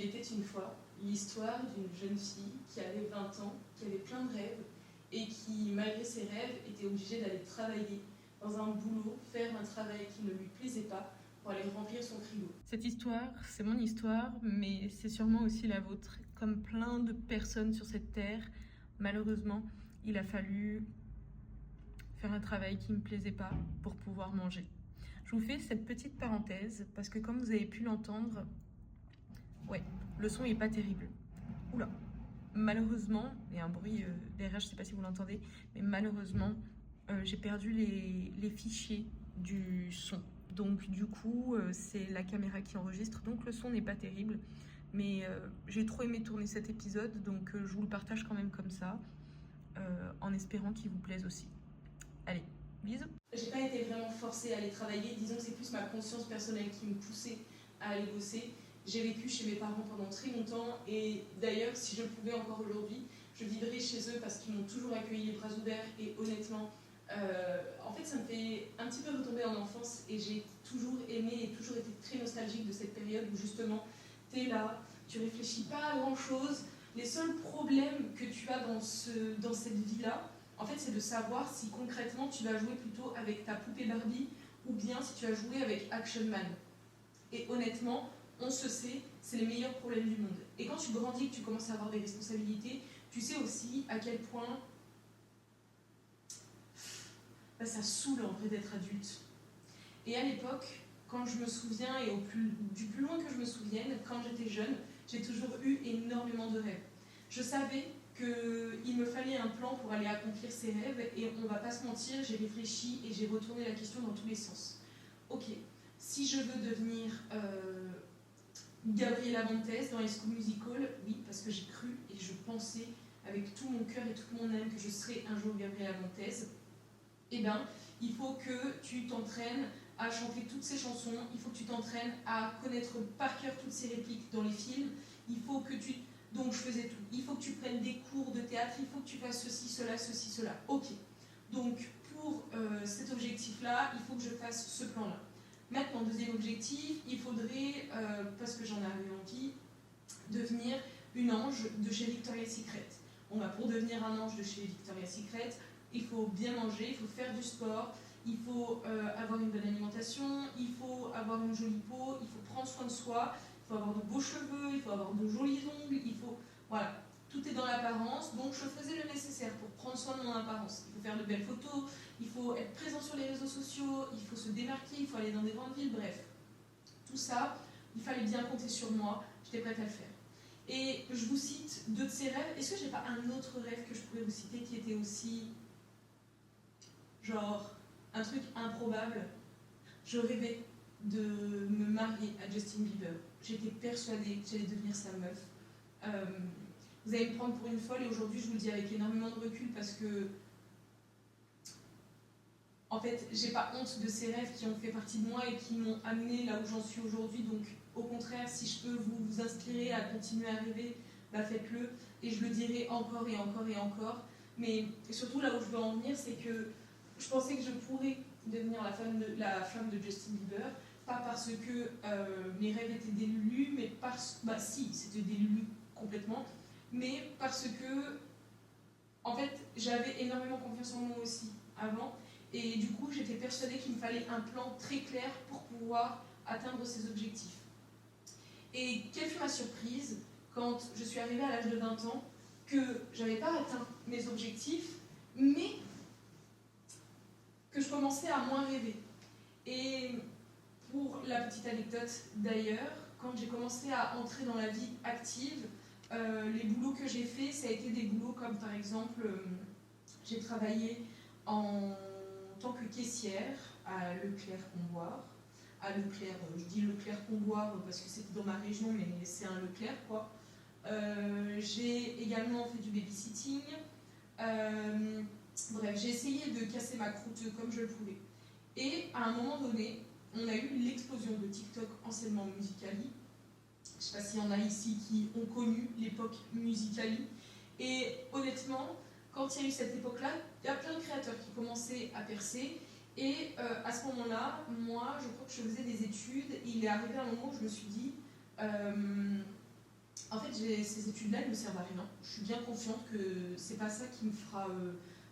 était une fois l'histoire d'une jeune fille qui avait 20 ans, qui avait plein de rêves et qui, malgré ses rêves, était obligée d'aller travailler dans un boulot, faire un travail qui ne lui plaisait pas pour aller remplir son frigo. Cette histoire, c'est mon histoire, mais c'est sûrement aussi la vôtre. Comme plein de personnes sur cette terre, malheureusement, il a fallu faire un travail qui ne me plaisait pas pour pouvoir manger. Je vous fais cette petite parenthèse parce que comme vous avez pu l'entendre, ouais, le son est pas terrible. Oula. Malheureusement, il y a un bruit derrière, je sais pas si vous l'entendez, mais malheureusement, j'ai perdu les fichiers du son. Donc du coup, c'est la caméra qui enregistre, donc le son n'est pas terrible. Mais j'ai trop aimé tourner cet épisode, donc je vous le partage quand même comme ça, en espérant qu'il vous plaise aussi. Allez, bisous. J'ai pas été vraiment forcée à aller travailler, disons que c'est plus ma conscience personnelle qui me poussait à aller bosser. J'ai vécu chez mes parents pendant très longtemps et d'ailleurs, si je le pouvais encore aujourd'hui, je vivrais chez eux parce qu'ils m'ont toujours accueilli les bras ouverts et honnêtement, en fait, ça me fait un petit peu retomber en enfance et j'ai toujours aimé et toujours été très nostalgique de cette période où justement, t'es là, tu réfléchis pas à grand chose. Les seuls problèmes que tu as dans cette vie-là, en fait, c'est de savoir si concrètement tu vas jouer plutôt avec ta poupée Barbie ou bien si tu vas jouer avec Action Man. Et honnêtement, on se sait, c'est les meilleurs problèmes du monde. Et quand tu grandis, que tu commences à avoir des responsabilités, tu sais aussi à quel point ça saoule en vrai d'être adulte. Et à l'époque, quand je me souviens, et du plus loin que je me souvienne, quand j'étais jeune, j'ai toujours eu énormément de rêves. Je savais qu'il me fallait un plan pour aller accomplir ces rêves, et on va pas se mentir, j'ai réfléchi et j'ai retourné la question dans tous les sens. Ok, si je veux devenir Gabriela Montez dans High School Musical, oui, parce que j'ai cru et je pensais avec tout mon cœur et toute mon âme que je serais un jour Gabriela Montez, eh bien, il faut que tu t'entraînes à chanter toutes ces chansons, il faut que tu t'entraînes à connaître par cœur toutes ces répliques dans les films, il faut que tu... Donc je faisais tout. Il faut que tu prennes des cours de théâtre, il faut que tu fasses ceci, cela. Ok. Donc pour cet objectif-là, il faut que je fasse ce plan-là. Maintenant, deuxième objectif, il faudrait, parce que j'en avais envie, devenir une ange de chez Victoria's Secret. Bon, bah, pour devenir un ange de chez Victoria's Secret, il faut bien manger, il faut faire du sport, il faut avoir une bonne alimentation, il faut avoir une jolie peau, il faut prendre soin de soi, il faut avoir de beaux cheveux, il faut avoir de jolis ongles, il faut... Voilà, tout est dans l'apparence, donc je faisais le nécessaire pour prendre soin de mon apparence. Il faut faire de belles photos, il faut être présent sur les réseaux sociaux, il faut se démarquer, il faut aller dans des grandes villes, bref. Tout ça, il fallait bien compter sur moi, j'étais prête à le faire. Et je vous cite deux de ces rêves. Est-ce que j'ai pas un autre rêve que je pourrais vous citer qui était aussi... genre, un truc improbable? Je rêvais de me marier à Justin Bieber. J'étais persuadée que j'allais devenir sa meuf. Vous allez me prendre pour une folle et aujourd'hui je vous le dis avec énormément de recul parce que en fait j'ai pas honte de ces rêves qui ont fait partie de moi et qui m'ont amené là où j'en suis aujourd'hui. Donc au contraire, si je peux vous inspirer à continuer à rêver, bah faites-le et je le dirai encore et encore et encore. Mais surtout là où je veux en venir, c'est que je pensais que je pourrais devenir la femme de Justin Bieber, pas parce que mes rêves étaient des lulus, mais parce... Bah si, c'était des lulus complètement, mais parce que, en fait, j'avais énormément confiance en moi aussi avant, et du coup, j'étais persuadée qu'il me fallait un plan très clair pour pouvoir atteindre ces objectifs. Et quelle fut ma surprise quand je suis arrivée à l'âge de 20 ans, que j'avais pas atteint mes objectifs, mais que je commençais à moins rêver. Et pour la petite anecdote d'ailleurs, quand j'ai commencé à entrer dans la vie active, les boulots que j'ai faits, ça a été des boulots comme par exemple, j'ai travaillé en tant que caissière à Leclerc-Comboire. À Leclerc, je dis Leclerc-Comboire parce que c'était dans ma région, mais c'est un Leclerc quoi. J'ai également fait du babysitting. Bref, j'ai essayé de casser ma croûte comme je le pouvais. Et à un moment donné, on a eu l'explosion de TikTok, anciennement Musical.ly. Je ne sais pas s'il y en a ici qui ont connu l'époque Musical.ly. Et honnêtement, quand il y a eu cette époque-là, il y a plein de créateurs qui commençaient à percer. Et à ce moment-là, moi, je crois que je faisais des études. Et il est arrivé un moment où je me suis dit, ces études-là ne me servent à rien. Je suis bien consciente que c'est pas ça qui me fera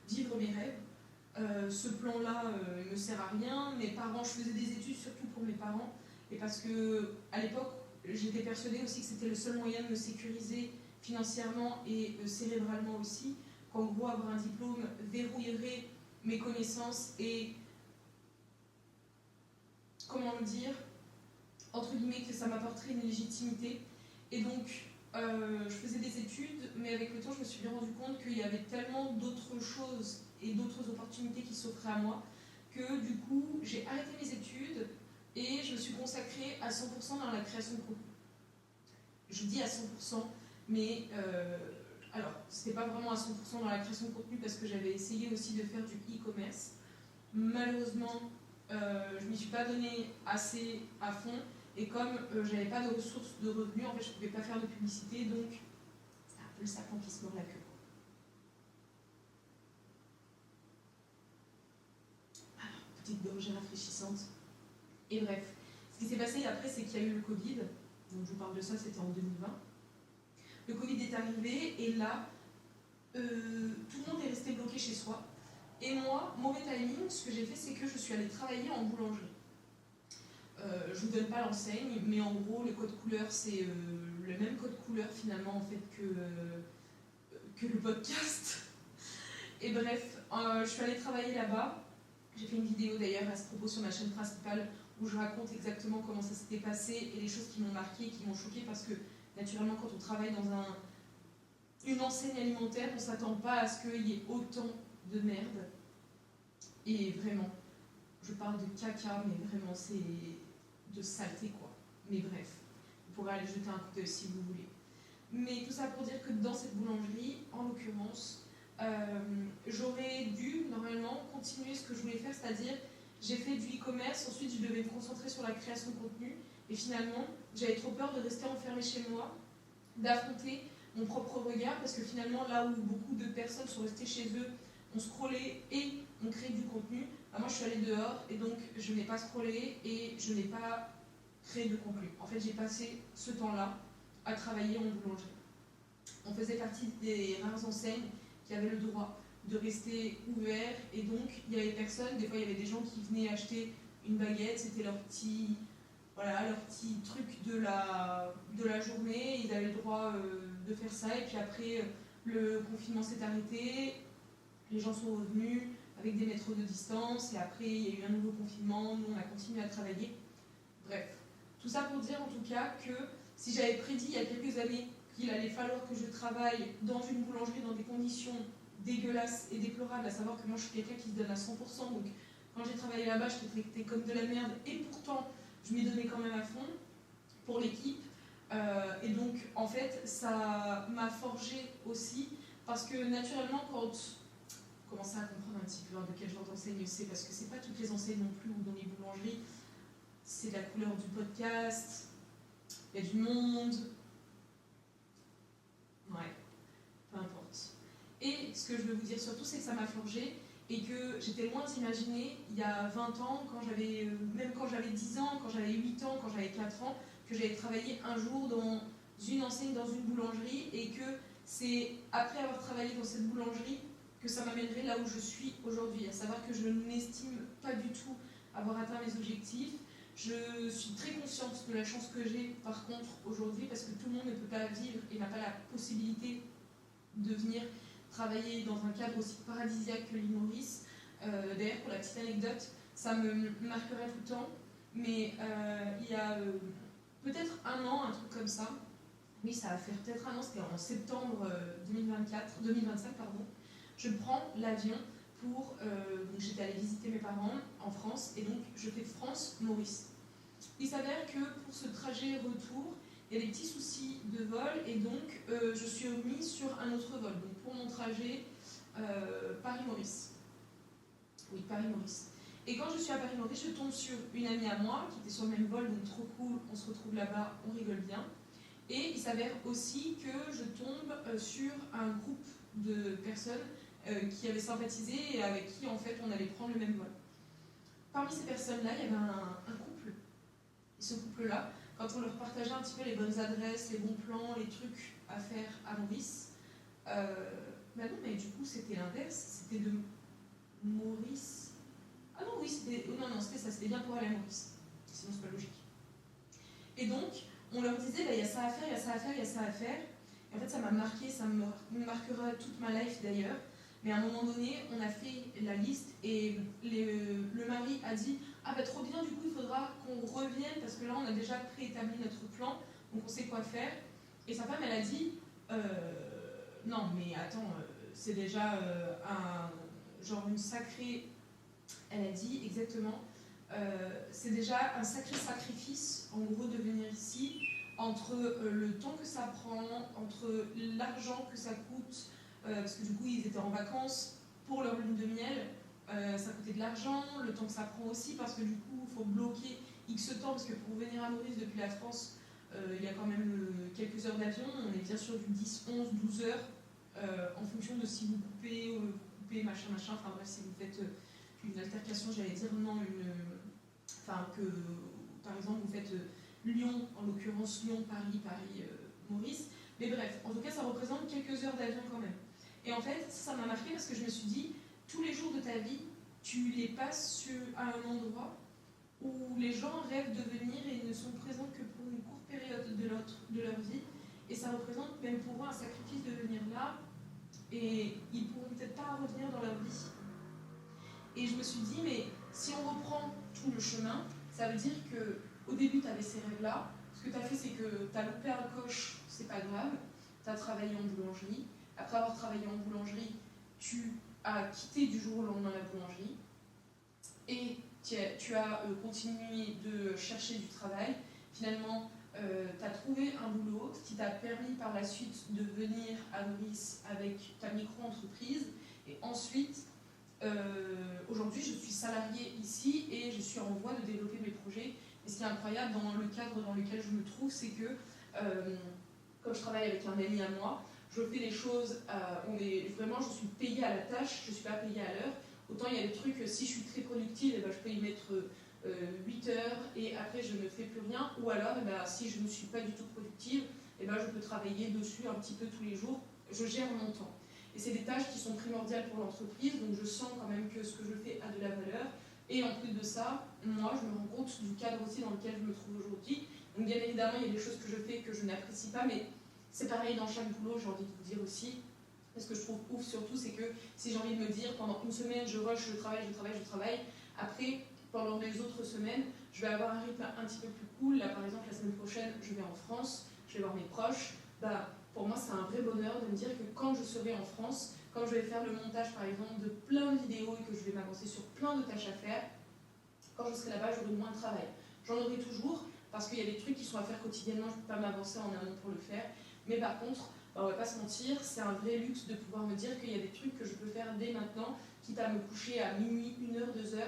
vivre mes rêves. Ce plan-là ne me sert à rien. Mes parents, je faisais des études surtout pour mes parents, et parce que à l'époque, j'étais persuadée aussi que c'était le seul moyen de me sécuriser financièrement et cérébralement aussi, qu'en gros, avoir un diplôme verrouillerait mes connaissances et, comment le dire, entre guillemets, que ça m'apporterait une légitimité. Et donc, je faisais des études, mais avec le temps, je me suis bien rendu compte qu'il y avait tellement d'autres choses et d'autres opportunités qui s'offraient à moi, que du coup, j'ai arrêté mes études et je me suis consacrée à 100% dans la création de contenu. Je dis à 100%, mais alors, c'était pas vraiment à 100% dans la création de contenu parce que j'avais essayé aussi de faire du e-commerce. Malheureusement, je m'y suis pas donné assez à fond, et comme j'avais pas de ressources de revenus, en fait, je pouvais pas faire de publicité, donc c'était un peu le serpent qui se mord la queue. Alors, petite gorgée rafraîchissante. Et bref, ce qui s'est passé après, c'est qu'il y a eu le Covid. Donc, je vous parle de ça, c'était en 2020. Le Covid est arrivé, et là, tout le monde est resté bloqué chez soi. Et moi, mauvais timing, ce que j'ai fait, c'est que je suis allée travailler en boulangerie. Je ne vous donne pas l'enseigne, mais en gros, le code couleur, c'est le même code couleur finalement en fait que le podcast. Et bref, je suis allée travailler là-bas. J'ai fait une vidéo d'ailleurs à ce propos sur ma chaîne principale où je raconte exactement comment ça s'était passé et les choses qui m'ont marqué, qui m'ont choqué, parce que naturellement, quand on travaille dans une enseigne alimentaire, on ne s'attend pas à ce qu'il y ait autant de merde. Et vraiment, je parle de caca, mais vraiment, c'est de saleté, quoi. Mais bref, vous pourrez aller jeter un coup d'œil si vous voulez. Mais tout ça pour dire que dans cette boulangerie, en l'occurrence, j'aurais dû, normalement, continuer ce que je voulais faire, c'est-à-dire, j'ai fait du e-commerce, ensuite je devais me concentrer sur la création de contenu, et finalement, j'avais trop peur de rester enfermée chez moi, d'affronter mon propre regard, parce que finalement, là où beaucoup de personnes sont restées chez eux, on scrollait et on créait du contenu, bah moi je suis allée dehors et donc je n'ai pas scrollé et je n'ai pas créé de contenu. En fait, j'ai passé ce temps-là à travailler en boulangerie. On faisait partie des rares enseignes qui avaient le droit de rester ouverts, et donc il y avait personne, des fois il y avait des gens qui venaient acheter une baguette, c'était leur petit truc de la journée, ils avaient le droit de faire ça, et puis après le confinement s'est arrêté, les gens sont revenus avec des mètres de distance, et après il y a eu un nouveau confinement, nous on a continué à travailler. Bref, tout ça pour dire en tout cas que si j'avais prédit il y a quelques années qu'il allait falloir que je travaille dans une boulangerie dans des conditions dégueulasses et déplorables, à savoir que moi je suis quelqu'un qui se donne à 100%, donc quand j'ai travaillé là-bas, je t'ai traité comme de la merde, et pourtant je m'y donnais quand même à fond pour l'équipe. Et donc en fait ça m'a forgé aussi, parce que naturellement quand vous commencez à comprendre un petit peu de quel genre d'enseigne c'est, parce que c'est pas toutes les enseignes non plus, ou dans les boulangeries, c'est de la couleur du podcast, il y a du monde, ouais, peu importe. Et ce que je veux vous dire surtout, c'est que ça m'a forgé, et que j'étais loin d'imaginer, il y a 20 ans, même quand j'avais 10 ans, quand j'avais 8 ans, quand j'avais 4 ans, que j'allais travailler un jour dans une enseigne, dans une boulangerie, et que c'est après avoir travaillé dans cette boulangerie que ça m'amènerait là où je suis aujourd'hui. À savoir que je n'estime pas du tout avoir atteint mes objectifs. Je suis très consciente de la chance que j'ai par contre aujourd'hui, parce que tout le monde ne peut pas vivre et n'a pas la possibilité de venir travailler dans un cadre aussi paradisiaque que l'île Maurice. D'ailleurs, pour la petite anecdote, ça me marquerait tout le temps, mais il y a peut-être un an, un truc comme ça, oui, ça va faire peut-être un an, c'était en septembre 2025, pardon, je prends l'avion pour... donc j'étais allée visiter mes parents en France, et donc je fais France-Maurice. Il s'avère que pour ce trajet retour, il y a des petits soucis de vol, et donc je suis remise sur un autre vol. Donc pour mon trajet Paris-Maurice. Oui, Paris-Maurice. Et quand je suis à Paris-Maurice, je tombe sur une amie à moi qui était sur le même vol, donc trop cool, on se retrouve là-bas, on rigole bien. Et il s'avère aussi que je tombe sur un groupe de personnes qui avaient sympathisé et avec qui en fait on allait prendre le même vol. Parmi ces personnes-là, il y avait un couple. Et ce couple-là, quand on leur partageait un petit peu les bonnes adresses, les bons plans, les trucs à faire à Maurice, bah non, mais du coup, c'était l'inverse, c'était de Maurice. Ah non, oui, c'était. Oh, non, non, c'était ça, c'était bien pour aller à Maurice. Sinon, c'est pas logique. Et donc, on leur disait, bah, il y a ça à faire, il y a ça à faire, il y a ça à faire. Et en fait, ça m'a marqué, ça me marquera toute ma life d'ailleurs. Mais à un moment donné, on a fait la liste et le mari a dit, ah bah trop bien, du coup, il faudra qu'on revienne parce que là, on a déjà préétabli notre plan, donc on sait quoi faire. Et sa femme, elle a dit, non, mais attends, c'est déjà genre une sacrée. Elle a dit exactement, c'est déjà un sacré sacrifice, en gros, de venir ici, entre le temps que ça prend, entre l'argent que ça coûte, parce que du coup, ils étaient en vacances pour leur lune de miel, ça coûtait de l'argent, le temps que ça prend aussi, parce que du coup, il faut bloquer X temps, parce que pour venir à Maurice depuis la France, il y a quand même quelques heures d'avion, on est bien sûr du 10, 11, 12 heures, en fonction de si vous coupez, machin, enfin bref, si vous faites une altercation, j'allais dire, non, enfin que, par exemple, vous faites Lyon, en l'occurrence Lyon, Paris, Maurice, mais bref, en tout cas, ça représente quelques heures d'avion quand même. Et en fait, ça m'a marqué parce que je me suis dit, tous les jours de ta vie, tu les passes à un endroit où les gens rêvent de venir et ne sont présents que pour une courte période de leur vie. Et ça représente même pour eux un sacrifice de venir là. Et ils ne pourront peut-être pas revenir dans leur vie. Et je me suis dit, mais si on reprend tout le chemin, ça veut dire qu'au début, tu avais ces rêves-là. Ce que tu as fait, c'est que tu as loupé un coche, c'est pas grave. Tu as travaillé en boulangerie. Après avoir travaillé en boulangerie, tu as quitté du jour au lendemain la boulangerie. Et tu as continué de chercher du travail. Finalement, tu as trouvé un boulot, ce qui t'a permis par la suite de venir à Maurice avec ta micro-entreprise. Et ensuite, aujourd'hui, je suis salariée ici et je suis en voie de développer mes projets. Et ce qui est incroyable dans le cadre dans lequel je me trouve, c'est que, comme je travaille avec un ami à moi, je fais les choses, vraiment, je suis payée à la tâche, je ne suis pas payée à l'heure. Autant il y a des trucs, si je suis très productive, je peux y mettre 8 heures et après je ne fais plus rien. Ou alors, si je ne suis pas du tout productive, je peux travailler dessus un petit peu tous les jours. Je gère mon temps. Et c'est des tâches qui sont primordiales pour l'entreprise, donc je sens quand même que ce que je fais a de la valeur. Et en plus de ça, moi, je me rends compte du cadre aussi dans lequel je me trouve aujourd'hui. Donc bien évidemment, il y a des choses que je fais que je n'apprécie pas, mais c'est pareil dans chaque boulot, j'ai envie de vous dire aussi. Et ce que je trouve ouf surtout, c'est que si j'ai envie de me dire, pendant une semaine, je rush, je travaille, après, pendant les autres semaines, je vais avoir un rythme un petit peu plus cool. Là, par exemple, la semaine prochaine, je vais en France, je vais voir mes proches. Pour moi, c'est un vrai bonheur de me dire que quand je serai en France, quand je vais faire le montage, par exemple, de plein de vidéos et que je vais m'avancer sur plein de tâches à faire, quand je serai là-bas, j'aurai moins de travail. J'en aurai toujours, parce qu'il y a des trucs qui sont à faire quotidiennement, je ne peux pas m'avancer en amont pour le faire. Mais par contre, on ne va pas se mentir, c'est un vrai luxe de pouvoir me dire qu'il y a des trucs que je peux faire dès maintenant, quitte à me coucher à minuit, 1h, 2h,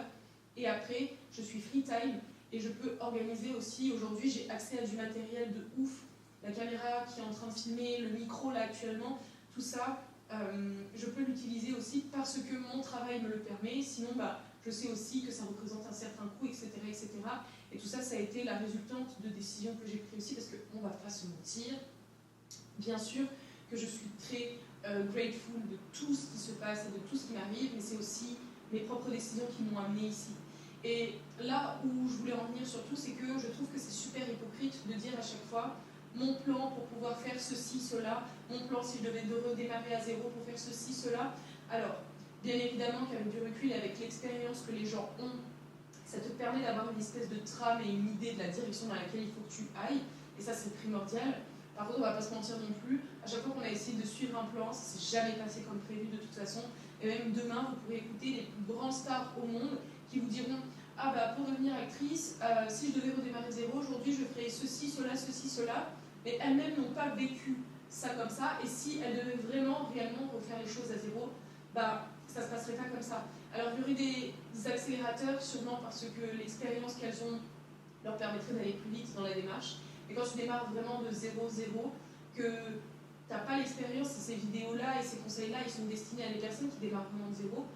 et après, je suis free time, et je peux organiser aussi, aujourd'hui, j'ai accès à du matériel de ouf, la caméra qui est en train de filmer, le micro là actuellement, tout ça, je peux l'utiliser aussi parce que mon travail me le permet, sinon je sais aussi que ça représente un certain coût, etc., etc. Et tout ça, ça a été la résultante de décisions que j'ai prises aussi, parce qu'on ne va pas se mentir, bien sûr que je suis très grateful de tout ce qui se passe et de tout ce qui m'arrive, mais c'est aussi mes propres décisions qui m'ont amenée ici. Et là où je voulais en venir surtout, c'est que je trouve que c'est super hypocrite de dire à chaque fois mon plan pour pouvoir faire ceci, cela, mon plan si je devais redémarrer à zéro pour faire ceci, cela. Alors, bien évidemment qu'avec du recul et avec l'expérience que les gens ont, ça te permet d'avoir une espèce de trame et une idée de la direction dans laquelle il faut que tu ailles, et ça c'est primordial. Par contre, on ne va pas se mentir non plus, à chaque fois qu'on a essayé de suivre un plan, ça ne s'est jamais passé comme prévu de toute façon, et même demain, vous pourrez écouter les plus grands stars au monde qui vous diront « Ah pour devenir actrice, si je devais redémarrer de zéro, aujourd'hui je ferais ceci, cela », mais elles-mêmes n'ont pas vécu ça comme ça, et si elles devaient vraiment, réellement refaire les choses à zéro, ça ne se passerait pas comme ça. Alors il y aurait des accélérateurs, sûrement parce que l'expérience qu'elles ont leur permettrait d'aller plus vite dans la démarche. Et quand tu démarres vraiment de 0-0, que tu n'as pas l'expérience, et ces vidéos-là et ces conseils-là, ils sont destinés à des personnes qui démarrent vraiment de zéro,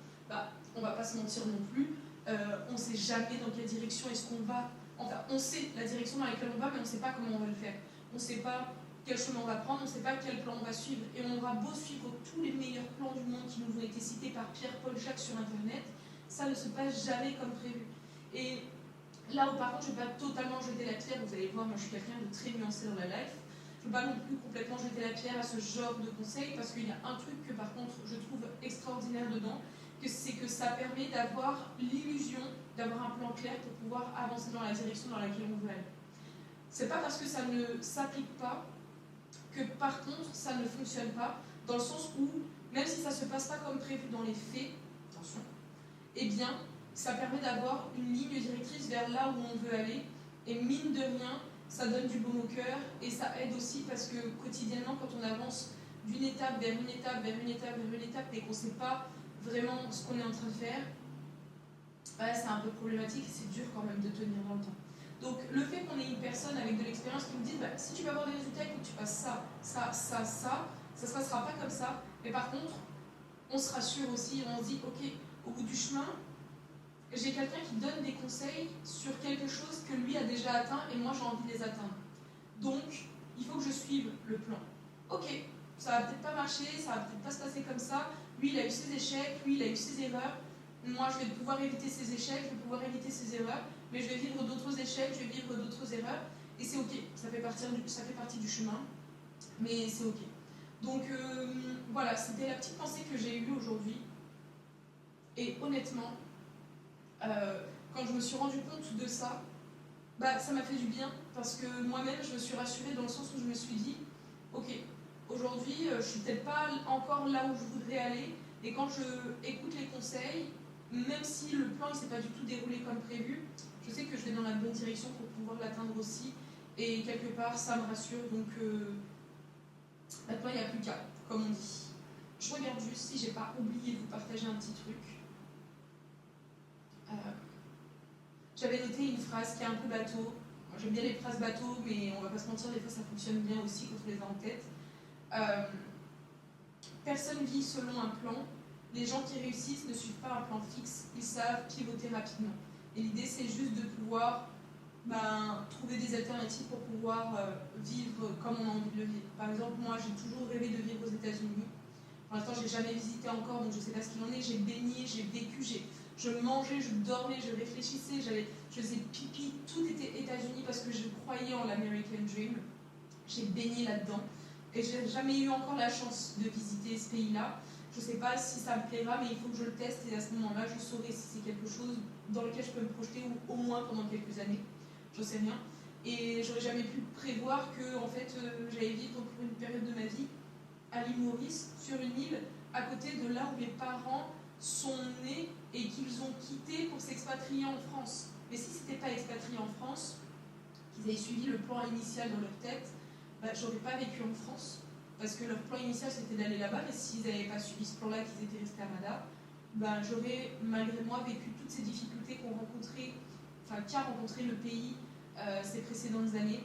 on ne va pas se mentir non plus. On ne sait jamais dans quelle direction est-ce qu'on va enfin, on sait la direction dans laquelle on va, mais on ne sait pas comment on va le faire. On ne sait pas quel chemin on va prendre, on ne sait pas quel plan on va suivre. Et on aura beau suivre tous les meilleurs plans du monde qui nous ont été cités par Pierre-Paul Jacques sur Internet, ça ne se passe jamais comme prévu. Et là où par contre je ne vais pas totalement jeter la pierre, vous allez voir, moi je suis quelqu'un de très nuancé dans la life, je ne veux pas non plus complètement jeter la pierre à ce genre de conseils, parce qu'il y a un truc que par contre je trouve extraordinaire dedans, c'est que ça permet d'avoir l'illusion d'avoir un plan clair pour pouvoir avancer dans la direction dans laquelle on veut aller. C'est pas parce que ça ne s'applique pas que par contre ça ne fonctionne pas, dans le sens où même si ça ne se passe pas comme prévu dans les faits, attention, eh bien ça permet d'avoir une ligne directrice vers là où on veut aller, et mine de rien, ça donne du baume au cœur, et ça aide aussi parce que quotidiennement quand on avance d'une étape vers une étape, vers une étape, vers une étape, et qu'on ne sait pas vraiment ce qu'on est en train de faire, ouais, c'est un peu problématique et c'est dur quand même de tenir dans le temps. Donc le fait qu'on ait une personne avec de l'expérience qui nous dise bah, si tu veux avoir des résultats, il faut que tu fasses ça, ça, ça, ça se passera pas comme ça, mais par contre, on se rassure aussi, on se dit ok, au bout du chemin, j'ai quelqu'un qui donne des conseils sur quelque chose que lui a déjà atteint et moi j'ai envie de les atteindre. Donc, il faut que je suive le plan. Ok, ça va peut-être pas marcher, ça va peut-être pas se passer comme ça, lui il a eu ses échecs, lui il a eu ses erreurs, moi je vais pouvoir éviter ses échecs, je vais pouvoir éviter ses erreurs, mais je vais vivre d'autres échecs, je vais vivre d'autres erreurs, et c'est ok, ça fait partie du chemin, mais c'est ok. Donc voilà, c'était la petite pensée que j'ai eue aujourd'hui, et honnêtement, quand je me suis rendu compte de ça, bah, ça m'a fait du bien, parce que moi-même je me suis rassurée dans le sens où je me suis dit, ok, aujourd'hui je suis peut-être pas encore là où je voudrais aller, et quand je écoute les conseils, même si le plan ne s'est pas du tout déroulé comme prévu, je sais que je vais dans la bonne direction pour pouvoir l'atteindre aussi, et quelque part ça me rassure, donc maintenant il n'y a plus qu'à, comme on dit. Je regarde juste si j'ai pas oublié de vous partager un petit truc. J'avais noté une phrase qui est un peu bateau. Moi, j'aime bien les phrases bateau, mais on va pas se mentir, des fois ça fonctionne bien aussi quand on les a en tête. Personne vit selon un plan. Les gens qui réussissent ne suivent pas un plan fixe, ils savent pivoter rapidement. Et l'idée, c'est juste de pouvoir trouver des alternatives pour pouvoir vivre comme on a envie de le vivre. Par exemple, moi, j'ai toujours rêvé de vivre aux États-Unis. Pour l'instant, je n'ai jamais visité encore, donc je ne sais pas ce qu'il en est. J'ai baigné, j'ai vécu, je mangeais, je dormais, je réfléchissais, je faisais pipi. Tout était États-Unis parce que je croyais en l'American Dream. J'ai baigné là-dedans. Et je n'ai jamais eu encore la chance de visiter ce pays-là. Je ne sais pas si ça me plaira, mais il faut que je le teste et à ce moment-là, je saurai si c'est quelque chose dans lequel je peux me projeter ou au moins pendant quelques années. Je ne sais rien. Et j'aurais jamais pu prévoir que en fait, j'allais vivre pour une période de ma vie à l'île Maurice, sur une île à côté de là où mes parents sont nés et qu'ils ont quitté pour s'expatrier en France. Mais si ce n'était pas expatrié en France, qu'ils avaient suivi le plan initial dans leur tête, j'aurais pas vécu en France. Parce que leur plan initial c'était d'aller là-bas, mais s'ils n'avaient pas suivi ce plan-là, qu'ils étaient restés à Mada, j'aurais malgré moi vécu toutes ces difficultés qu'a rencontré le pays ces précédentes années.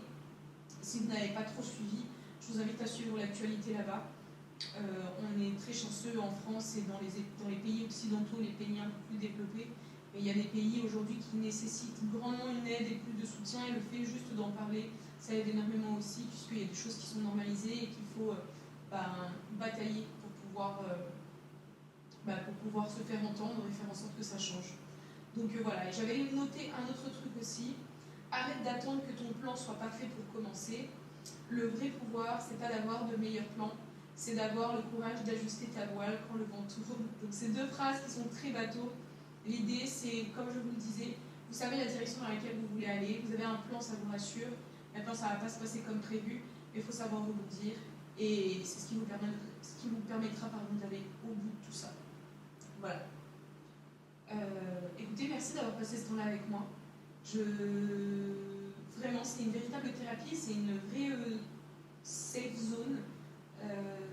Si vous n'avez pas trop suivi, je vous invite à suivre l'actualité là-bas. On est très chanceux en France et dans les pays occidentaux, les pays un peu plus développés. Mais il y a des pays aujourd'hui qui nécessitent grandement une aide et plus de soutien, et le fait juste d'en parler, ça aide énormément aussi, puisqu'il y a des choses qui sont normalisées et qu'il faut batailler pour pouvoir se faire entendre et faire en sorte que ça change. Donc voilà, et j'avais noté un autre truc aussi. Arrête d'attendre que ton plan soit parfait pour commencer. Le vrai pouvoir, c'est pas d'avoir de meilleurs plans, c'est d'avoir le courage d'ajuster ta voile quand le vent tourne. Donc c'est deux phrases qui sont très bateaux. L'idée, c'est, comme je vous le disais, vous savez la direction dans laquelle vous voulez aller, vous avez un plan, ça vous rassure. Maintenant, ça ne va pas se passer comme prévu, mais il faut savoir rebondir. Et c'est ce qui vous permettra d'aller au bout de tout ça. Voilà. Écoutez, merci d'avoir passé ce temps-là avec moi. Vraiment, c'est une véritable thérapie, c'est une vraie safe zone,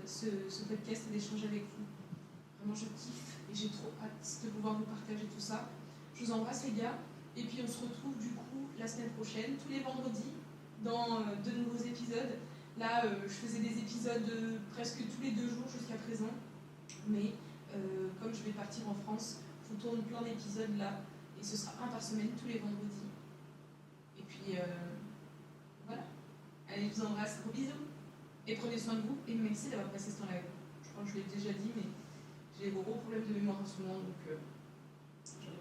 ce podcast et d'échanger avec vous. Vraiment, je kiffe et j'ai trop hâte de pouvoir vous partager tout ça. Je vous embrasse les gars, et puis on se retrouve du coup la semaine prochaine, tous les vendredis, dans de nouveaux épisodes. Là, je faisais des épisodes presque tous les 2 jours jusqu'à présent, mais comme je vais partir en France, je vous tourne plein d'épisodes là, et ce sera un par semaine tous les vendredis. puis voilà. Allez, je vous embrasse, gros bisous. Et prenez soin de vous. Et merci d'avoir passé ce temps live. Je crois que je l'ai déjà dit, mais j'ai des gros problèmes de mémoire en ce moment, donc j'en ai